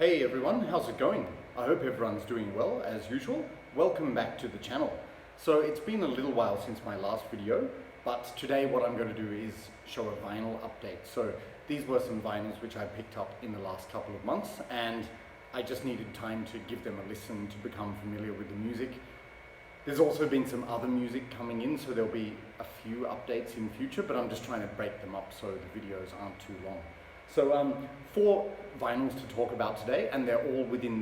Hey everyone, how's it going? I hope everyone's doing well as usual. Welcome back to the channel. So it's been a little while since my last video, but today what I'm going to do is show a vinyl update. So these were some vinyls which I picked up in the last couple of months, and I just needed time to give them a listen to become familiar with the music. There's also been some other music coming in, so there'll be a few updates in future, but I'm just trying to break them up so the videos aren't too long. So 4 vinyls to talk about today, and they're all within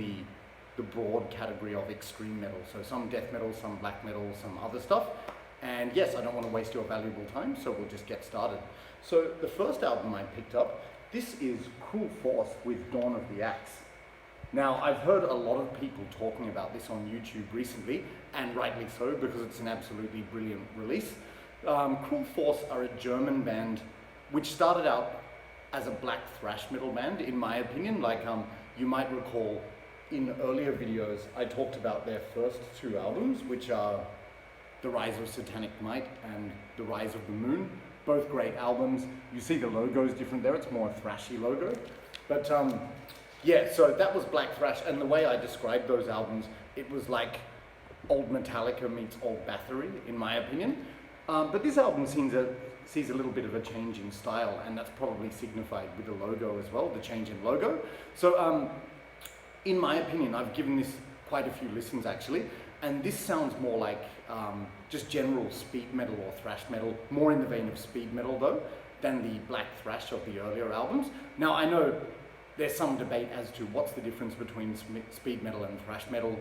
the broad category of extreme metal. So some death metal, some black metal, some other stuff. And yes, I don't want to waste your valuable time, so we'll just get started. So the first album I picked up, this is Cruel Force with Dawn of the Axe. Now, I've heard a lot of people talking about this on YouTube recently, and rightly so, because it's an absolutely brilliant release. Cruel Force are a German band which started out as a black thrash metal band, in my opinion. Like you might recall in earlier videos, I talked about their first 2 albums, which are The Rise of Satanic Might and The Rise of the Moon. Both great albums. You see the logo is different there, it's more a thrashy logo. But yeah, so that was black thrash, and the way I described those albums, it was like old Metallica meets old Bathory, in my opinion. But this album sees a little bit of a change in style, and that's probably signified with the logo as well, the change in logo. So in my opinion, I've given this quite a few listens actually, and this sounds more like just general speed metal or thrash metal, more in the vein of speed metal though, than the black thrash of the earlier albums. Now I know there's some debate as to what's the difference between speed metal and thrash metal.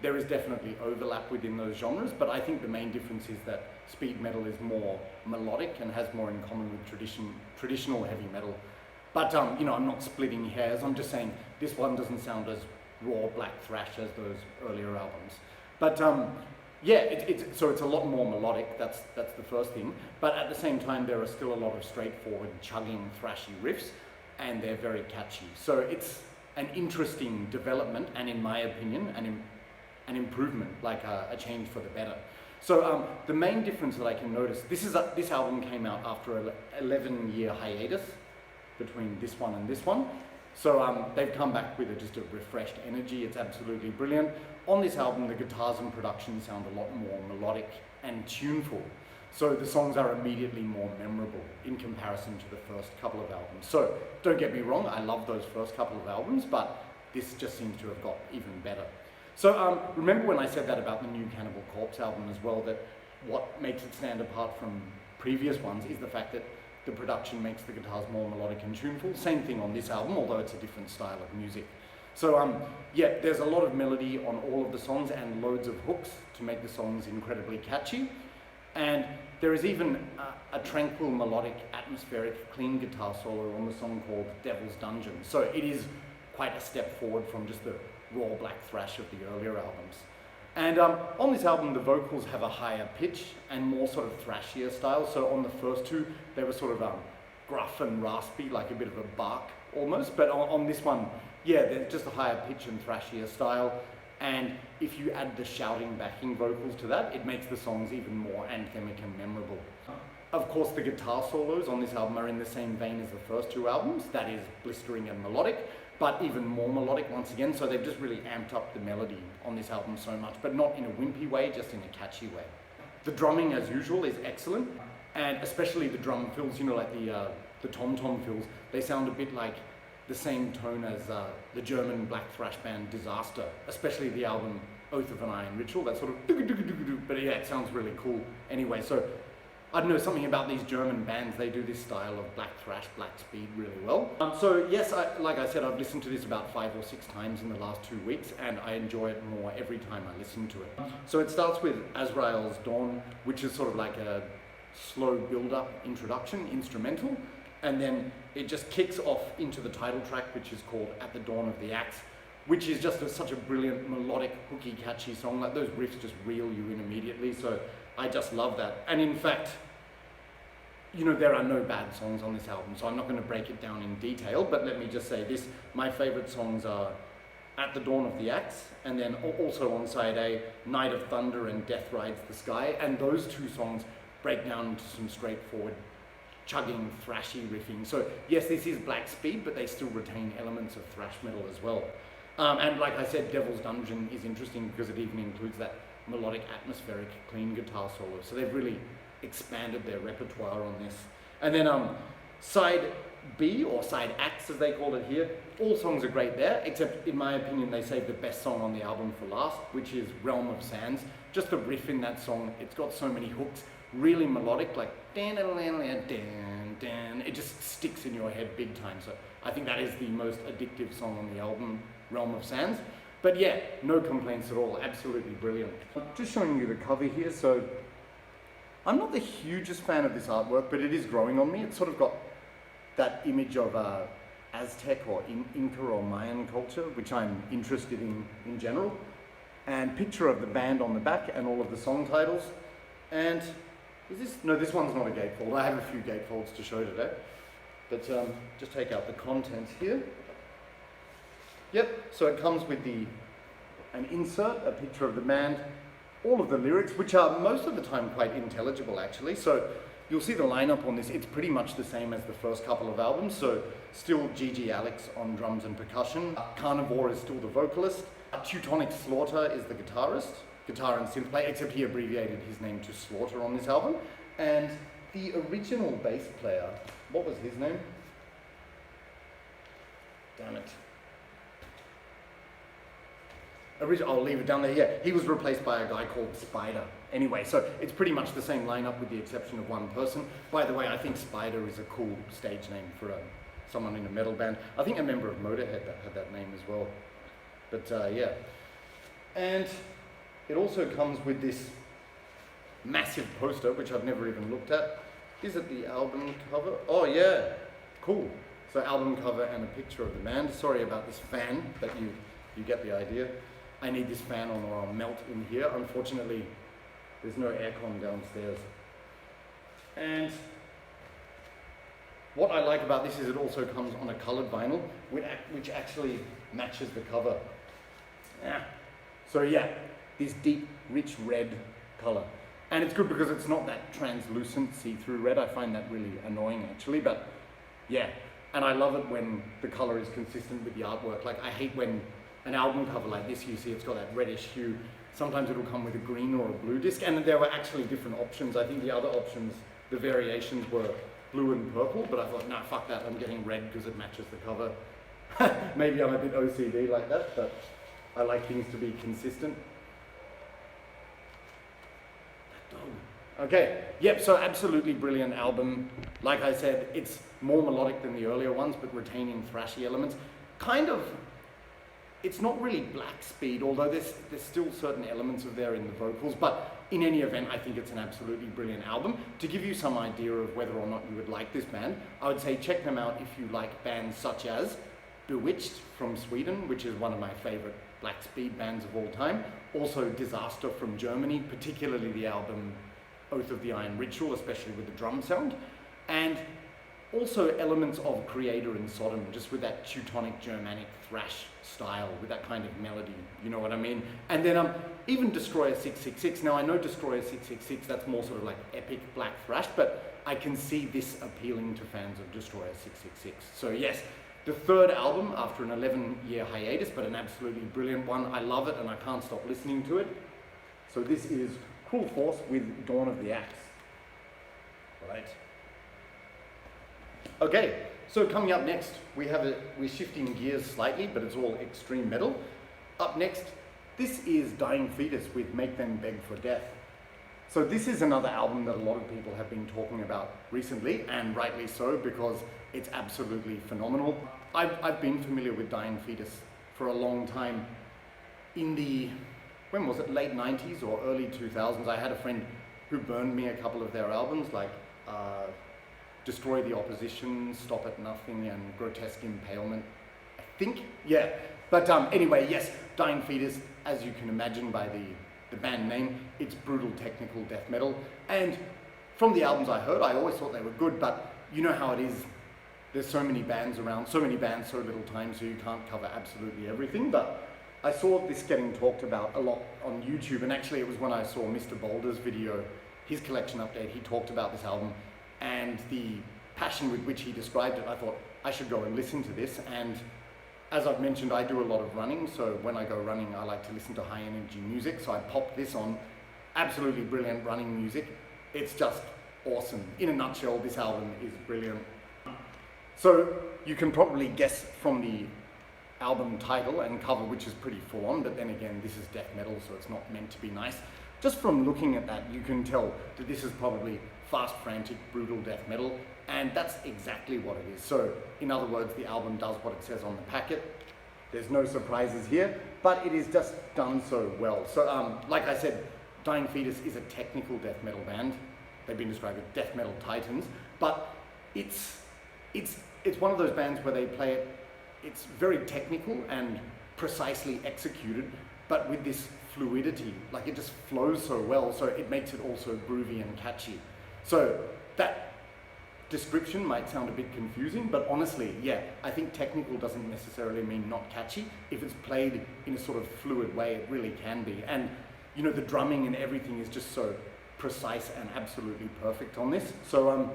There is definitely overlap within those genres, but I think the main difference is that speed metal is more melodic and has more in common with traditional heavy metal. But you know, I'm not splitting hairs, I'm just saying this one doesn't sound as raw black thrash as those earlier albums. But yeah, so it's a lot more melodic, that's the first thing. But at the same time, there are still a lot of straightforward, chugging, thrashy riffs, and they're very catchy. So it's an interesting development, and in my opinion, an improvement, like a change for the better. So the main difference that I can notice, this album came out after an 11-year hiatus between this one and this one. So they've come back with just a refreshed energy. It's absolutely brilliant. On this album, the guitars and production sound a lot more melodic and tuneful. So the songs are immediately more memorable in comparison to the first couple of albums. So don't get me wrong, I love those first couple of albums, but this just seems to have got even better. So remember when I said that about the new Cannibal Corpse album as well, that what makes it stand apart from previous ones is the fact that the production makes the guitars more melodic and tuneful. Same thing on this album, although it's a different style of music. So yeah, there's a lot of melody on all of the songs and loads of hooks to make the songs incredibly catchy. And there is even a tranquil, melodic, atmospheric, clean guitar solo on the song called Devil's Dungeon. So it is quite a step forward from just the raw black thrash of the earlier albums. And on this album, the vocals have a higher pitch and more sort of thrashier style. So on the first 2, they were sort of gruff and raspy, like a bit of a bark almost. But on this one, yeah, there's just a higher pitch and thrashier style. And if you add the shouting backing vocals to that, it makes the songs even more anthemic and memorable. Of course, the guitar solos on this album are in the same vein as the first 2 albums, that is blistering and melodic, but even more melodic once again, so they've just really amped up the melody on this album so much, but not in a wimpy way, just in a catchy way. The drumming, as usual, is excellent, and especially the drum fills, you know, like the tom-tom fills, they sound a bit like the same tone as the German black thrash band Disaster, especially the album Oath of an Iron Ritual, that sort of but yeah, it sounds really cool anyway. So I don't know, something about these German bands, they do this style of black thrash, black speed really well. So yes, like I said, I've listened to this about 5 or 6 times in the last 2 weeks, and I enjoy it more every time I listen to it. So it starts with Azrael's Dawn, which is sort of like a slow build-up introduction, instrumental, and then it just kicks off into the title track, which is called At the Dawn of the Axe, which is just such a brilliant, melodic, hooky, catchy song. Like those riffs just reel you in immediately, so I just love that. And in fact, you know, there are no bad songs on this album, so I'm not going to break it down in detail, but let me just say this. My favorite songs are At the Dawn of the Axe, and then also on side A, Night of Thunder and Death Rides the Sky, and those 2 songs break down into some straightforward chugging, thrashy riffing. So yes, this is black speed, but they still retain elements of thrash metal as well. And like I said, Devil's Dungeon is interesting because it even includes that melodic, atmospheric, clean guitar solo. So they've really expanded their repertoire on this. And then side B, or side acts as they call it here, all songs are great there, except in my opinion they saved the best song on the album for last, which is Realm of Sands. Just the riff in that song, it's got so many hooks, really melodic, like dan dan dan dan dan. It just sticks in your head big time. So I think that is the most addictive song on the album, Realm of Sands. But yeah, no complaints at all, absolutely brilliant. Just showing you the cover here. So I'm not the hugest fan of this artwork, but it is growing on me. It's sort of got that image of Aztec or Inca or Mayan culture, which I'm interested in general. And picture of the band on the back and all of the song titles. And is this, no, this one's not a gatefold. I have a few gatefolds to show today. But just take out the contents here. Yep, so it comes with an insert, a picture of the band, all of the lyrics, which are most of the time quite intelligible actually. So you'll see the lineup on this, it's pretty much the same as the first couple of albums. So still Gigi Alex on drums and percussion. Carnivore is still the vocalist. Teutonic Slaughter is the guitarist, guitar and synth player, except he abbreviated his name to Slaughter on this album. And the original bass player, what was his name? Damn it. I'll leave it down there. Yeah, he was replaced by a guy called Spider. Anyway, so it's pretty much the same lineup with the exception of one person. By the way, I think Spider is a cool stage name for someone in a metal band. I think a member of Motorhead that had that name as well. But yeah. And it also comes with this massive poster, which I've never even looked at. Is it the album cover? Oh yeah, cool. So album cover and a picture of the band. Sorry about this fan, but you get the idea. I need this fan on or I'll melt in here. Unfortunately, there's no aircon downstairs. And what I like about this is it also comes on a colored vinyl, which actually matches the cover. Yeah. So yeah, this deep, rich red color. And it's good because it's not that translucent, see-through red. I find that really annoying actually, but yeah. And I love it when the color is consistent with the artwork. Like I hate when an album cover like this, you see it's got that reddish hue. Sometimes it'll come with a green or a blue disc, and there were actually different options. I think the other options, the variations were blue and purple, but I thought, nah, fuck that, I'm getting red because it matches the cover. Maybe I'm a bit OCD like that, but I like things to be consistent. That dog. Okay, yep, so absolutely brilliant album. Like I said, it's more melodic than the earlier ones, but retaining thrashy elements. Kind of, it's not really black speed, although there's still certain elements of there in the vocals, but in any event, I think it's an absolutely brilliant album. To give you some idea of whether or not you would like this band, I would say check them out if you like bands such as Bewitched from Sweden, which is one of my favorite black speed bands of all time. Also Disaster from Germany, particularly the album Oath of the Iron Ritual, especially with the drum sound. And also elements of Creator and Sodom, just with that Teutonic Germanic thrash style, with that kind of melody, you know what I mean? And then even Destroyer 666. Now I know Destroyer 666, that's more sort of like epic black thrash, but I can see this appealing to fans of Destroyer 666. So yes, the third album after an 11-year hiatus, but an absolutely brilliant one. I love it and I can't stop listening to it. So this is Cruel Force with Dawn of the Axe. Right. Okay, so coming up next, we're shifting gears slightly, but it's all extreme metal. Up next, this is Dying Fetus with Make Them Beg for Death. So this is another album that a lot of people have been talking about recently, and rightly so, because it's absolutely phenomenal. I've been familiar with Dying Fetus for a long time. In the, when was it, late 90s or early 2000s, I had a friend who burned me a couple of their albums, like Destroy the Opposition, Stop at Nothing, and Grotesque Impalement, I think, yeah. But anyway, yes, Dying Fetus, as you can imagine by the band name, it's brutal technical death metal. And from the albums I heard, I always thought they were good, but you know how it is. There's so many bands around, so many bands, so little time, so you can't cover absolutely everything. But I saw this getting talked about a lot on YouTube, and actually it was when I saw Mr. Boulder's video, his collection update, he talked about this album, and the passion with which he described it, I thought I should go and listen to this. And as I've mentioned, I do a lot of running, so when I go running, I like to listen to high energy music. So I popped this on. Absolutely brilliant running music. It's just awesome. In a nutshell, this album is brilliant. So you can probably guess from the album title and cover, which is pretty full on, but then again, this is death metal, so it's not meant to be nice. Just from looking at that, you can tell that this is probably fast, frantic, brutal death metal, and that's exactly what it is. So, in other words, the album does what it says on the packet. There's no surprises here, but it is just done so well. So, like I said, Dying Fetus is a technical death metal band. They've been described as death metal titans, but it's one of those bands where they play it. It's very technical and precisely executed, but with this fluidity, like it just flows so well, so it makes it also groovy and catchy. So that description might sound a bit confusing, but honestly, yeah, I think technical doesn't necessarily mean not catchy. If it's played in a sort of fluid way, it really can be. And you know, the drumming and everything is just so precise and absolutely perfect on this. So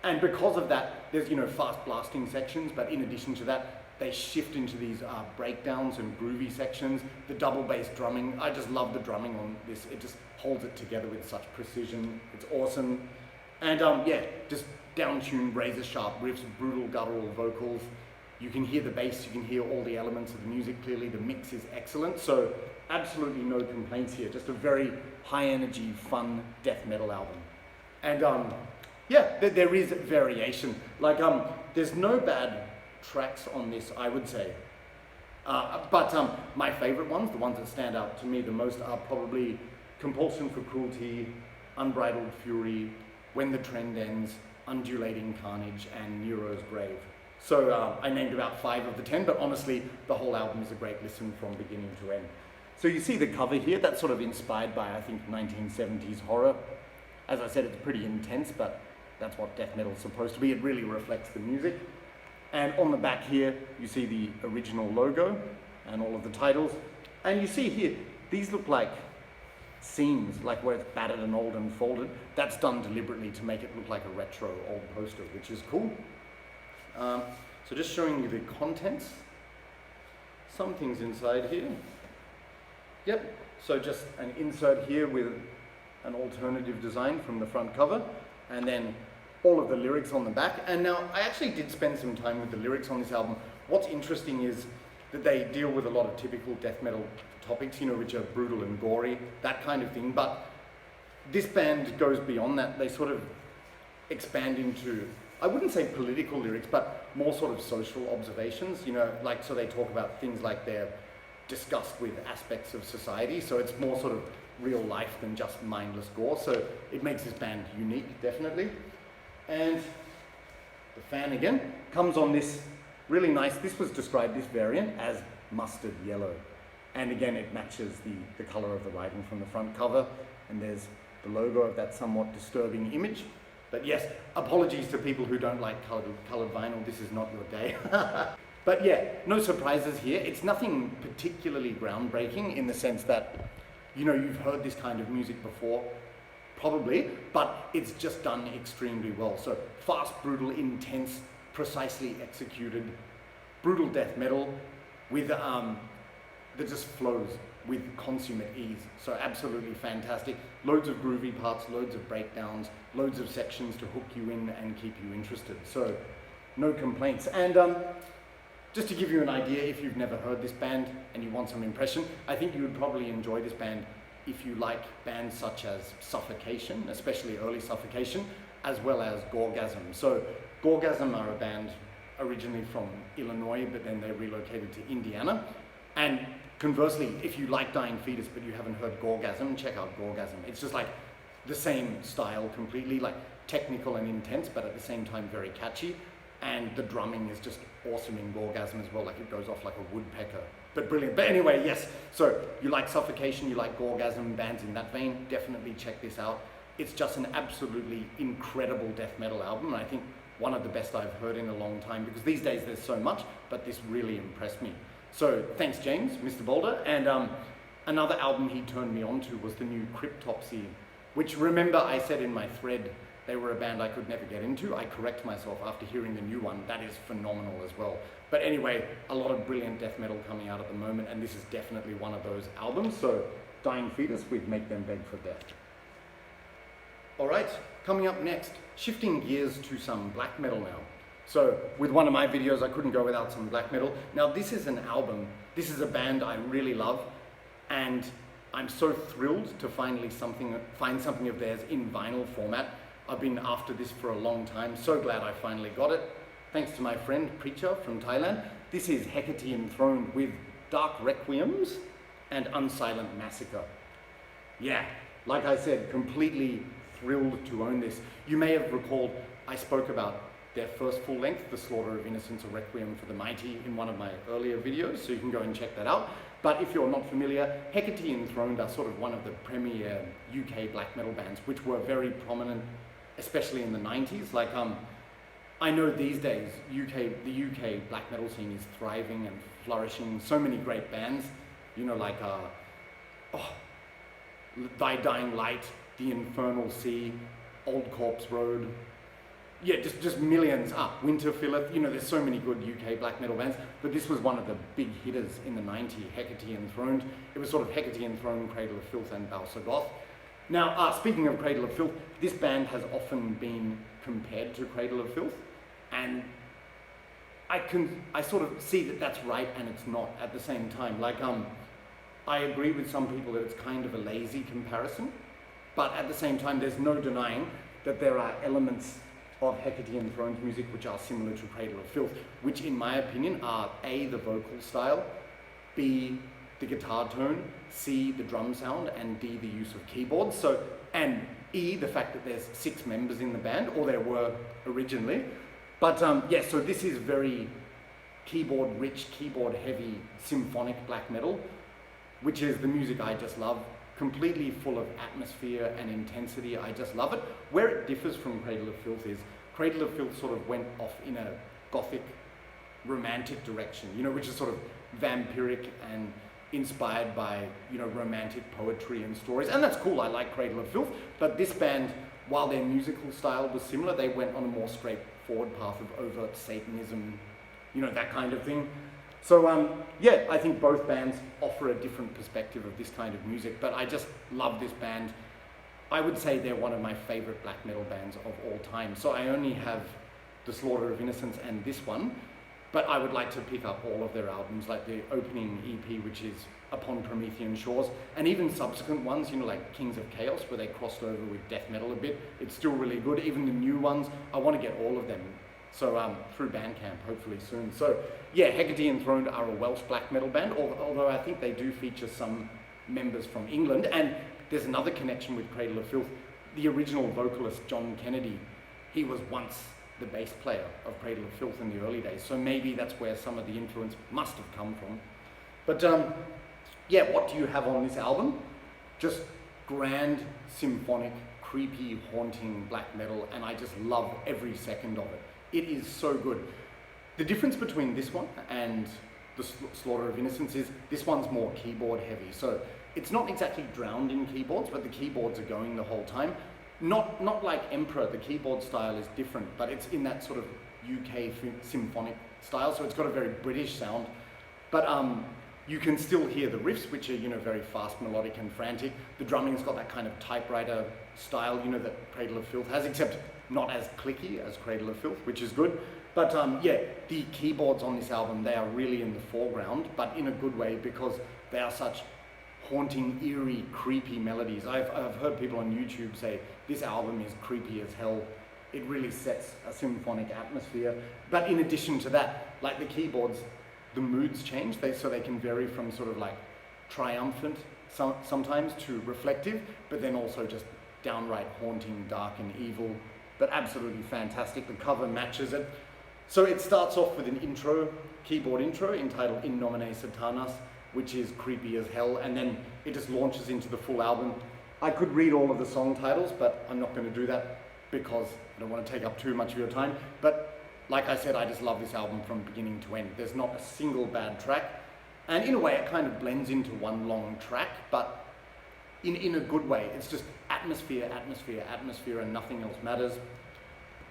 and because of that, there's, you know, fast blasting sections, but in addition to that, they shift into these breakdowns and groovy sections. The double bass drumming, I just love the drumming on this. It just holds it together with such precision. It's awesome. And yeah, just down-tuned, razor-sharp riffs, brutal guttural vocals. You can hear the bass, you can hear all the elements of the music clearly. The mix is excellent. So absolutely no complaints here. Just a very high-energy, fun death metal album. And yeah, there is variation. Like, there's no bad tracks on this, I would say. But my favorite ones, the ones that stand out to me the most, are probably Compulsion for Cruelty, Unbridled Fury, When the Trend Ends, Undulating Carnage, and Nero's Grave. So I named about 5 of the 10, but honestly, the whole album is a great listen from beginning to end. So you see the cover here, that's sort of inspired by, I think, 1970s horror. As I said, it's pretty intense, but that's what death metal is supposed to be. It really reflects the music. And on the back here, you see the original logo and all of the titles. And you see here, these look like seams, like where it's battered and old and folded. That's done deliberately to make it look like a retro old poster, which is cool. So just showing you the contents. Some things inside here. Yep, so just an insert here with an alternative design from the front cover, and then all of the lyrics on the back. And now I actually did spend some time with the lyrics on this album. What's interesting is that they deal with a lot of typical death metal topics, you know, which are brutal and gory, that kind of thing. But this band goes beyond that. They sort of expand into, I wouldn't say political lyrics, but more sort of social observations, you know, like, so they talk about things like their disgust with aspects of society. So it's more sort of real life than just mindless gore. So it makes this band unique, definitely. And the fan again comes on this really nice, this was described, this variant, as mustard yellow. And again, it matches the color of the writing from the front cover. And there's the logo of that somewhat disturbing image. But yes, apologies to people who don't like colored vinyl. This is not your day. But yeah, no surprises here. It's nothing particularly groundbreaking in the sense that, you know, you've heard this kind of music before, probably, but it's just done extremely well. So fast, brutal, intense, precisely executed, brutal death metal with that just flows with consummate ease. So absolutely fantastic. Loads of groovy parts, loads of breakdowns, loads of sections to hook you in and keep you interested. So no complaints. And just to give you an idea, if you've never heard this band and you want some impression, I think you would probably enjoy this band if you like bands such as Suffocation, especially early Suffocation, as well as Gorgasm. So Gorgasm are a band originally from Illinois, but then they relocated to Indiana. And conversely, if you like Dying Fetus but you haven't heard Gorgasm, check out Gorgasm. It's just like the same style completely, like technical and intense, but at the same time very catchy. And the drumming is just awesome in Gorgasm as well, like it goes off like a woodpecker. But brilliant. But anyway, yes, so you like Suffocation, you like Gorgasm, bands in that vein, definitely check this out. It's just an absolutely incredible death metal album, and I think one of the best I've heard in a long time, because these days there's so much, but this really impressed me. So thanks, James, Mr. Boulder. And another album he turned me on to was the new Cryptopsy, which, remember, I said in my thread they were a band I could never get into. I correct myself after hearing the new one. That is phenomenal as well. But anyway, a lot of brilliant death metal coming out at the moment, and this is definitely one of those albums. So Dying Fetus, we'd make them beg for death. All right, coming up next, shifting gears to some black metal now. So with one of my videos, I couldn't go without some black metal. Now this is an album. This is a band I really love, and I'm so thrilled to finally find something of theirs in vinyl format. I've been after this for a long time. So glad I finally got it. Thanks to my friend Preacher from Thailand. This is HECATE Enthroned with Dark Requiems and Unsilent Massacre. Yeah, like I said, completely thrilled to own this. You may have recalled I spoke about their first full length, The Slaughter of Innocents, a Requiem for the Mighty, in one of my earlier videos, so you can go and check that out. But if you're not familiar, HECATE Enthroned are sort of one of the premier UK black metal bands, which were very prominent, especially in the 90s. Like, I know these days, the UK black metal scene is thriving and flourishing. So many great bands, you know, like Thy Dying Light, The Infernal Sea, Old Corpse Road. Yeah, just millions. Winter Filleth, you know, there's so many good UK black metal bands, but this was one of the big hitters in the 90s, HECATE Enthroned. It was sort of HECATE Enthroned, Cradle of Filth, and Balsagoth. Now, speaking of Cradle of Filth, this band has often been compared to Cradle of Filth, and I sort of see that that's right and it's not at the same time. Like, I agree with some people that it's kind of a lazy comparison, but at the same time, there's no denying that there are elements of HECATE Enthroned music which are similar to Cradle of Filth, which in my opinion are A, the vocal style, B, the guitar tone, C, the drum sound, and D, the use of keyboards. So, and E, the fact that there's 6 members in the band, or there were originally. But yeah, so this is very keyboard rich, keyboard heavy, symphonic black metal, which is the music I just love. Completely full of atmosphere and intensity. I just love it. Where it differs from Cradle of Filth is Cradle of Filth sort of went off in a gothic, romantic direction, you know, which is sort of vampiric and inspired by, you know, romantic poetry and stories. And that's cool. I like Cradle of Filth. But this band, while their musical style was similar, they went on a more straightforward path of overt Satanism, you know, that kind of thing. So yeah, I think both bands offer a different perspective of this kind of music, but I just love this band. I would say they're one of my favorite black metal bands of all time. So I only have The Slaughter of Innocents and this one, but I would like to pick up all of their albums, like the opening EP, which is Upon Promethean Shores, and even subsequent ones, you know, like Kings of Chaos, where they crossed over with death metal a bit. It's still really good. Even the new ones, I want to get all of them. So through Bandcamp, hopefully soon. So yeah, HECATE Enthroned are a Welsh black metal band, although I think they do feature some members from England. And there's another connection with Cradle of Filth. The original vocalist, John Kennedy, he was once the bass player of Cradle of Filth in the early days. So maybe that's where some of the influence must have come from. But yeah, what do you have on this album? Just grand, symphonic, creepy, haunting black metal, and I just love every second of it. It is so good. The difference between this one and The Slaughter of Innocents is this one's more keyboard heavy. So it's not exactly drowned in keyboards, but the keyboards are going the whole time. Not like Emperor, the keyboard style is different, but it's in that sort of UK symphonic style, so it's got a very British sound. But you can still hear the riffs, which are, you know, very fast, melodic and frantic. The drumming's got that kind of typewriter style, you know, that Cradle of Filth has, except not as clicky as Cradle of Filth, which is good. But yeah, the keyboards on this album, they are really in the foreground, but in a good way, because they are such haunting, eerie, creepy melodies. I've heard people on YouTube say, this album is creepy as hell. It really sets a symphonic atmosphere. But in addition to that, like the keyboards, the moods change, so they can vary from sort of like triumphant sometimes to reflective, but then also just downright haunting, dark and evil, but absolutely fantastic. The cover matches it. So it starts off with an intro, keyboard intro, entitled In Nomine Satanas, which is creepy as hell, and then it just launches into the full album. I could read all of the song titles, but I'm not going to do that because I don't want to take up too much of your time. But like I said, I just love this album from beginning to end. There's not a single bad track, and in a way it kind of blends into one long track, but in a good way. It's just atmosphere, atmosphere, atmosphere, and nothing else matters,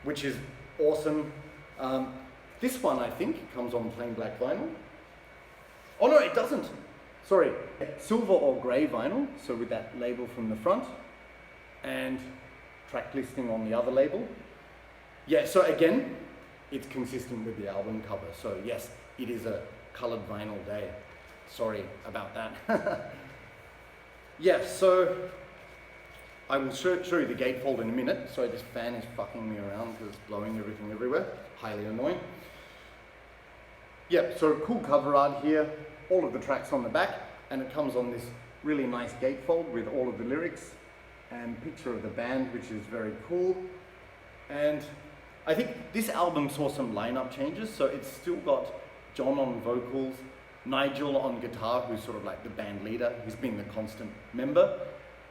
which is awesome. This one, I think, comes on plain black vinyl. Oh no, it doesn't. Sorry, silver or grey vinyl, so with that label from the front, and track listing on the other label. Yeah, so again, it's consistent with the album cover. So yes, it is a coloured vinyl day. Sorry about that. Yeah, so I will show you the gatefold in a minute. Sorry, this fan is fucking me around because it's blowing everything everywhere. Highly annoying. Yeah, so cool cover art here, all of the tracks on the back, and it comes on this really nice gatefold with all of the lyrics and picture of the band, which is very cool. And I think this album saw some lineup changes, so it's still got John on vocals, Nigel on guitar, who's sort of like the band leader, he's been the constant member,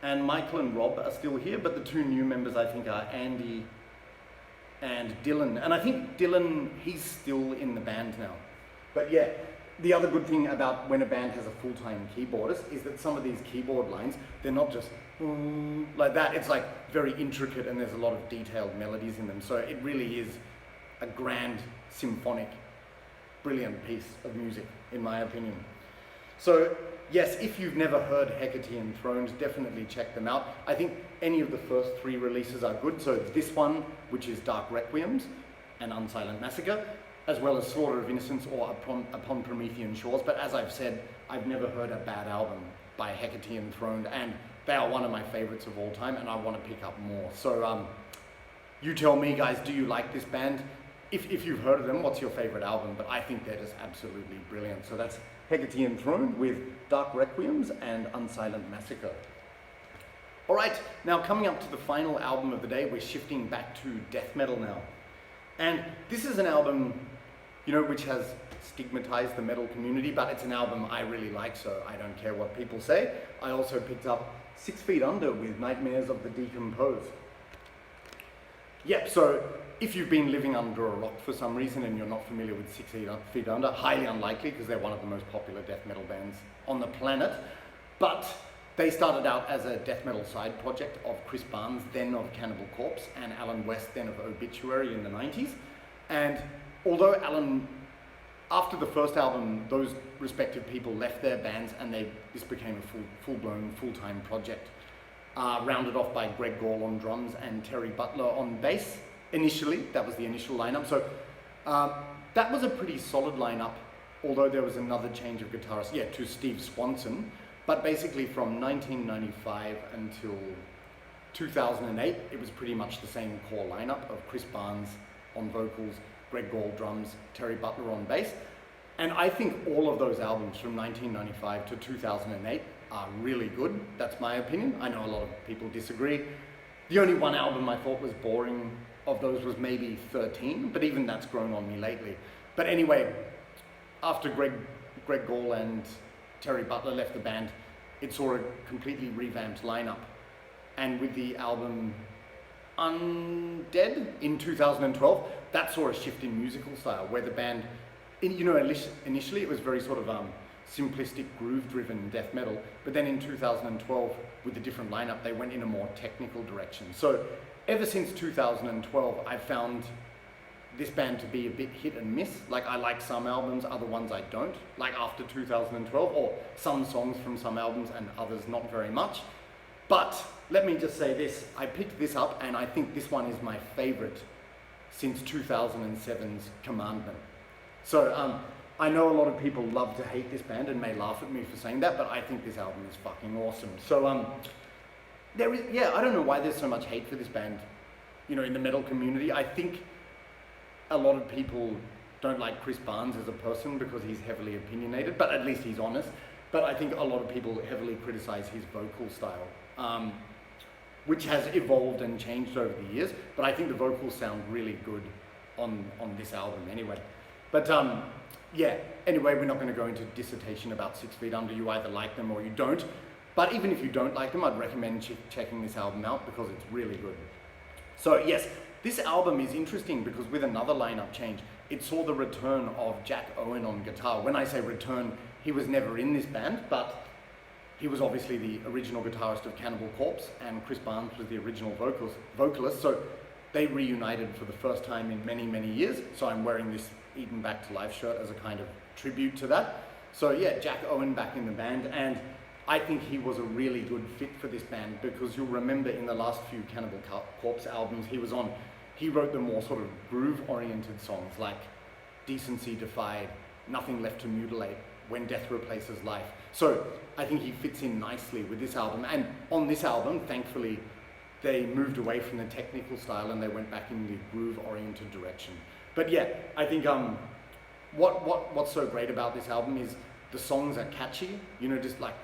and Michael and Rob are still here, but the two new members I think are Andy and Dylan. And I think Dylan, he's still in the band now. But yeah, the other good thing about when a band has a full-time keyboardist is that some of these keyboard lines, they're not just like that. It's like very intricate and there's a lot of detailed melodies in them. So it really is a grand symphonic, brilliant piece of music, in my opinion. So yes, if you've never heard HECATE Enthroned, definitely check them out. I think any of the first three releases are good. So this one, which is Dark Requiems and Unsilent Massacre, as well as Slaughter of Innocents or Upon Promethean Shores. But as I've said, I've never heard a bad album by HECATE Enthroned, and they are one of my favorites of all time, and I want to pick up more. So you tell me, guys, do you like this band? If you've heard of them, what's your favorite album? But I think they're just absolutely brilliant. So that's HECATE Enthroned with Dark Requiems and Unsilent Massacre. All right, now coming up to the final album of the day, we're shifting back to death metal now. And this is an album, you know, which has stigmatized the metal community, but it's an album I really like, so I don't care what people say. I also picked up 6 Feet Under with Nightmares of the Decomposed. Yep, so if you've been living under a rock for some reason and you're not familiar with 6 Feet Under, highly unlikely because they're one of the most popular death metal bands on the planet. But they started out as a death metal side project of Chris Barnes, then of Cannibal Corpse, and Alan West, then of Obituary in the 90s. And although Alan, after the first album, those respective people left their bands and this became a full-blown, full-time project, rounded off by Greg Gall on drums and Terry Butler on bass. Initially, that was the initial lineup. So that was a pretty solid lineup, although there was another change of guitarist, yeah, to Steve Swanson. But basically from 1995 until 2008, it was pretty much the same core lineup of Chris Barnes on vocals, Greg Gall drums, Terry Butler on bass. And I think all of those albums from 1995 to 2008 are really good. That's my opinion. I know a lot of people disagree. The only one album I thought was boring of those was maybe 13, but even that's grown on me lately. But anyway, after Greg Gall and Terry Butler left the band, it saw a completely revamped lineup. And with the album Undead in 2012, that saw a shift in musical style where the band, you know, initially it was very sort of simplistic groove-driven death metal, but then in 2012 with the different lineup, they went in a more technical direction. So ever since 2012, I've found this band to be a bit hit and miss. Like I like some albums, other ones I don't, like after 2012, or some songs from some albums and others not very much. But let me just say this, I picked this up and I think this one is my favorite since 2007's Commandment. So I know a lot of people love to hate this band and may laugh at me for saying that, but I think this album is fucking awesome. So there is, yeah, I don't know why there's so much hate for this band, you know, in the metal community. I think a lot of people don't like Chris Barnes as a person because he's heavily opinionated, but at least he's honest. But I think a lot of people heavily criticize his vocal style, which has evolved and changed over the years. But I think the vocals sound really good on this album anyway. But yeah, anyway, we're not going to go into dissertation about 6 Feet Under. You either like them or you don't. But even if you don't like them, I'd recommend checking this album out because it's really good. So yes, this album is interesting because with another lineup change, it saw the return of Jack Owen on guitar. When I say return, he was never in this band, but he was obviously the original guitarist of Cannibal Corpse, and Chris Barnes was the original vocalist. So they reunited for the first time in many, many years. So I'm wearing this Eaten Back to Life shirt as a kind of tribute to that. So yeah, Jack Owen back in the band, and I think he was a really good fit for this band, because you'll remember in the last few Cannibal Corpse albums he was on, he wrote the more sort of groove-oriented songs like Decency Defied, Nothing Left to Mutilate, When Death Replaces Life. So I think he fits in nicely with this album. And on this album, thankfully, they moved away from the technical style and they went back in the groove-oriented direction. But yeah, I think what's so great about this album is the songs are catchy, you know, just like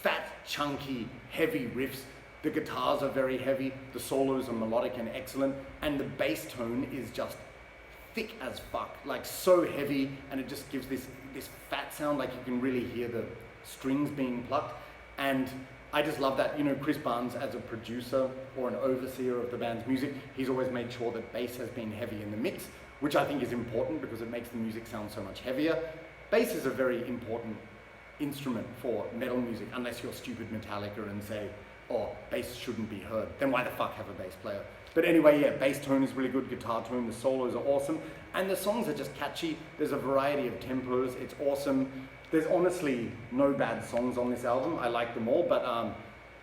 fat, chunky, heavy riffs. The guitars are very heavy, the solos are melodic and excellent, and the bass tone is just thick as fuck, like so heavy, and it just gives this fat sound, like you can really hear the strings being plucked. And I just love that, you know, Chris Barnes as a producer or an overseer of the band's music, he's always made sure that bass has been heavy in the mix, which I think is important because it makes the music sound so much heavier. Bass is a very important instrument for metal music, unless you're stupid Metallica and say, oh, bass shouldn't be heard. Then why the fuck have a bass player? But anyway, yeah, bass tone is really good, guitar tone, the solos are awesome, and the songs are just catchy. There's a variety of tempos, it's awesome. There's honestly no bad songs on this album, I like them all, but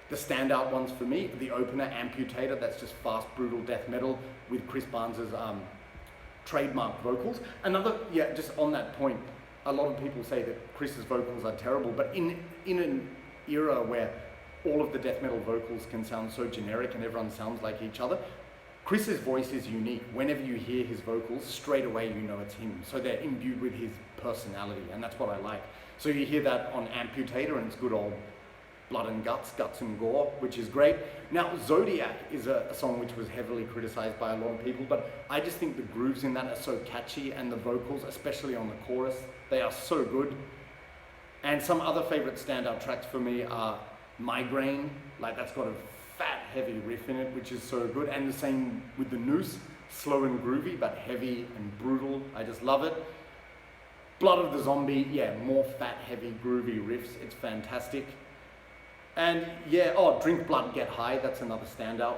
the standout ones for me, the opener, Amputator, that's just fast, brutal death metal with Chris Barnes's trademark vocals. Another, yeah, just on that point, a lot of people say that Chris's vocals are terrible, but in an era where all of the death metal vocals can sound so generic and everyone sounds like each other, Chris's voice is unique. Whenever you hear his vocals, straight away you know it's him. So they're imbued with his personality, and that's what I like. So you hear that on Amputator, and it's good old blood and guts and gore, which is great. Now, Zodiac is a song which was heavily criticized by a lot of people, but I just think the grooves in that are so catchy, and the vocals, especially on the chorus, they are so good. And some other favorite standout tracks for me are Migraine, like that's got a fat, heavy riff in it, which is so good. And the same with the Noose, slow and groovy, but heavy and brutal. I just love it. Blood of the Zombie, yeah, more fat, heavy, groovy riffs. It's fantastic. And yeah, oh, Drink Blood, Get High, that's another standout.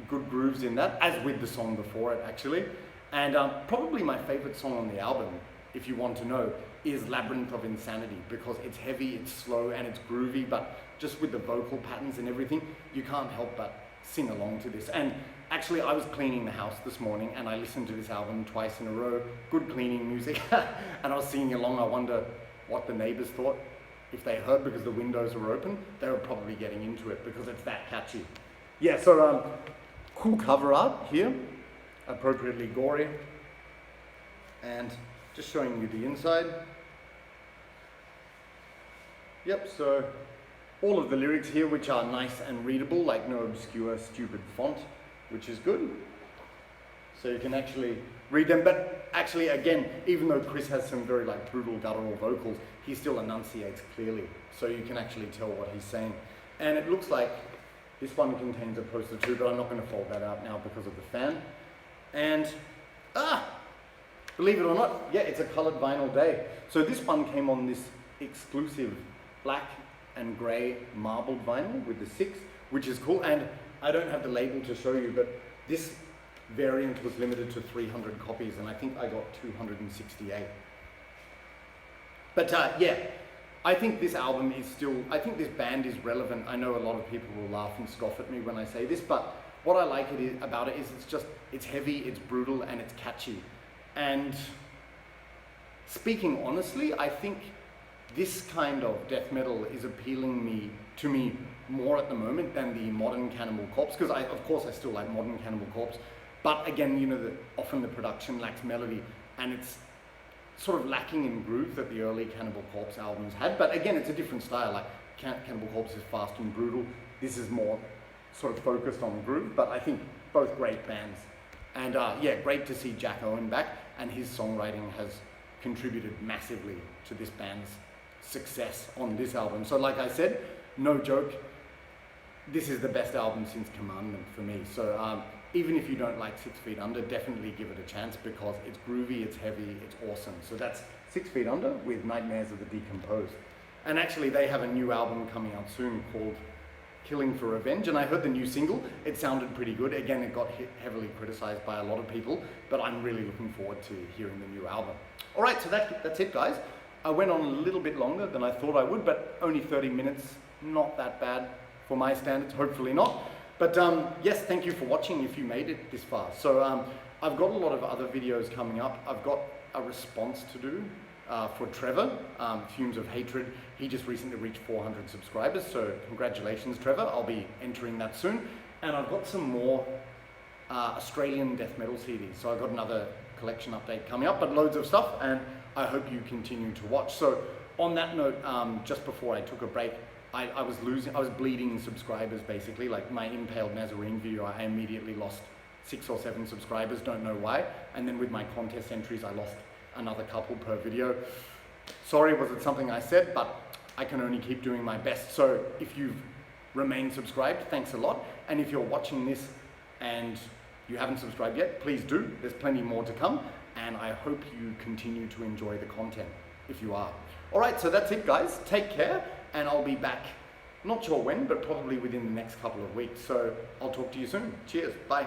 Good grooves in that, as with the song before it, actually. And probably my favorite song on the album, if you want to know, is Labyrinth of Insanity, because it's heavy, it's slow, and it's groovy, but just with the vocal patterns and everything, you can't help but sing along to this. And actually, I was cleaning the house this morning and I listened to this album twice in a row. Good cleaning music. And I was singing along. I wonder what the neighbors thought. If they heard, because the windows were open, they were probably getting into it because it's that catchy. Yeah, so cool cover art here, appropriately gory. And just showing you the inside. Yep, so all of the lyrics here, which are nice and readable, like no obscure, stupid font, which is good. So you can actually read them. But actually, again, even though Chris has some very like brutal guttural vocals, he still enunciates clearly. So you can actually tell what he's saying. And it looks like this one contains a poster too, but I'm not going to fold that out now because of the fan. And, believe it or not, yeah, it's a colored vinyl day. So this one came on this exclusive black and grey marbled vinyl with the 6, which is cool. And I don't have the label to show you, but this variant was limited to 300 copies, and I think I got 268. But yeah, I think this album is still, I think this band is relevant. I know a lot of people will laugh and scoff at me when I say this, but what I like about it is it's heavy, it's brutal, and it's catchy. And speaking honestly, I think this kind of death metal is appealing to me more at the moment than the modern Cannibal Corpse, because of course I still like modern Cannibal Corpse, but again, you know, often the production lacks melody, and it's sort of lacking in groove that the early Cannibal Corpse albums had. But again, it's a different style. Like Cannibal Corpse is fast and brutal. This is more sort of focused on groove, but I think both great bands. And yeah, great to see Jack Owen back, and his songwriting has contributed massively to this band's success on this album. So like I said, no joke, this is the best album since Commandment for me. So even if you don't like 6 Feet Under, definitely give it a chance, because it's groovy, it's heavy, it's awesome. So that's 6 Feet Under with Nightmares of the Decomposed. And actually they have a new album coming out soon called Killing for Revenge, and I heard the new single. It sounded pretty good. Again, it got heavily criticized by a lot of people, but I'm really looking forward to hearing the new album. All right, so that's it, guys. I went on a little bit longer than I thought I would, but only 30 minutes, not that bad for my standards, hopefully not. But yes, thank you for watching if you made it this far. So I've got a lot of other videos coming up. I've got a response to do for Trevor, Fumes of Hatred. He just recently reached 400 subscribers, so congratulations, Trevor. I'll be entering that soon. And I've got some more Australian death metal CDs. So I've got another collection update coming up, but loads of stuff, and I hope you continue to watch. So on that note, just before I took a break, I was bleeding subscribers basically. Like my Impaled Nazarene video, I immediately lost 6 or 7 subscribers, don't know why. And then with my contest entries, I lost another couple per video. Sorry, was it something I said, but I can only keep doing my best. So if you've remained subscribed, thanks a lot. And if you're watching this and you haven't subscribed yet, please do. There's plenty more to come, and I hope you continue to enjoy the content if you are. All right, so that's it, guys. Take care, and I'll be back, not sure when, but probably within the next couple of weeks. So I'll talk to you soon. Cheers, bye.